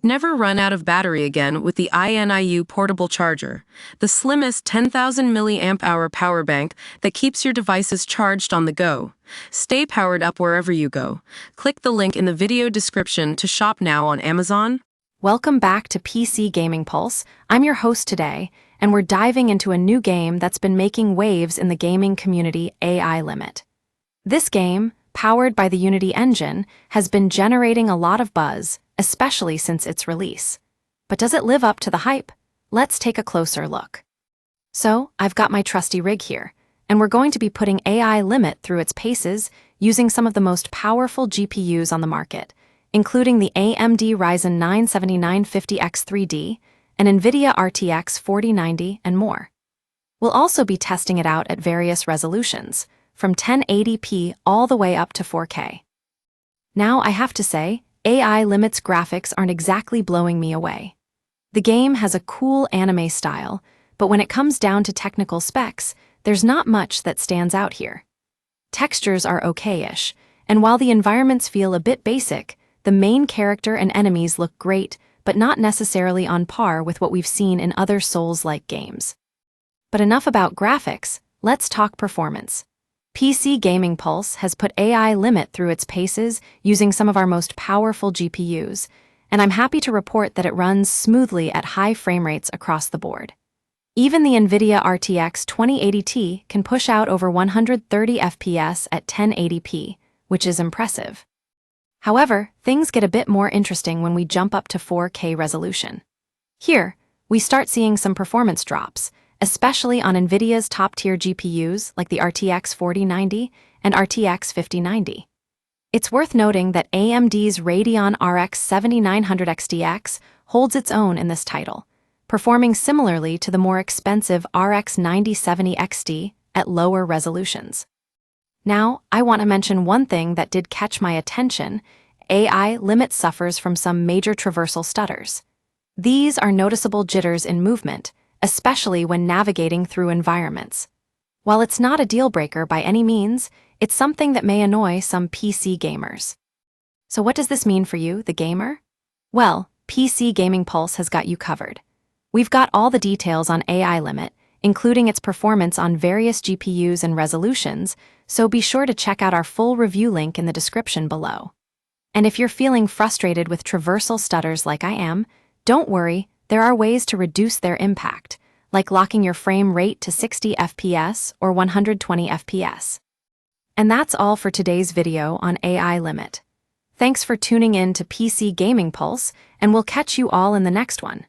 Never run out of battery again with the INIU portable charger, the slimmest 10,000 milliamp hour power bank that keeps your devices charged on the go. Stay powered up wherever you go. Click the link in the video description to shop now on Amazon. Welcome back to PC Gaming Pulse. I'm your host today, and we're diving into a new game that's been making waves in the gaming community, AI Limit. This game, powered by the Unity engine, has been generating a lot of buzz, especially since its release. But does it live up to the hype? Let's take a closer look. So, I've got my trusty rig here, and we're going to be putting AI Limit through its paces using some of the most powerful GPUs on the market, including the AMD Ryzen 9 7950X3D, an NVIDIA RTX 4090, and more. We'll also be testing it out at various resolutions, from 1080p all the way up to 4K. Now, I have to say, AI Limit's graphics aren't exactly blowing me away. The game has a cool anime style, but when it comes down to technical specs, there's not much that stands out here. Textures are okay-ish, and while the environments feel a bit basic, the main character and enemies look great, but not necessarily on par with what we've seen in other Souls-like games. But enough about graphics, let's talk performance. PC Gaming Pulse has put AI Limit through its paces using some of our most powerful GPUs, and I'm happy to report that it runs smoothly at high frame rates across the board. Even the NVIDIA RTX 2080 Ti can push out over 130 FPS at 1080p, which is impressive. However, things get a bit more interesting when we jump up to 4K resolution. Here, we start seeing some performance drops, especially on NVIDIA's top-tier GPUs like the RTX 4090 and RTX 5090. It's worth noting that AMD's Radeon RX 7900 XTX holds its own in this title, performing similarly to the more expensive RX 9070 XT at lower resolutions. Now, I want to mention one thing that did catch my attention. AI Limit suffers from some major traversal stutters. These are noticeable jitters in movement, especially when navigating through environments. While it's not a deal-breaker by any means, it's something that may annoy some PC gamers. So what does this mean for you, the gamer? Well, PC Gaming Pulse has got you covered. We've got all the details on AI Limit, including its performance on various GPUs and resolutions, so be sure to check out our full review link in the description below. And if you're feeling frustrated with traversal stutters like I am, don't worry, there are ways to reduce their impact, like locking your frame rate to 60 FPS or 120 FPS. And that's all for today's video on AI Limit. Thanks for tuning in to PC Gaming Pulse, and we'll catch you all in the next one.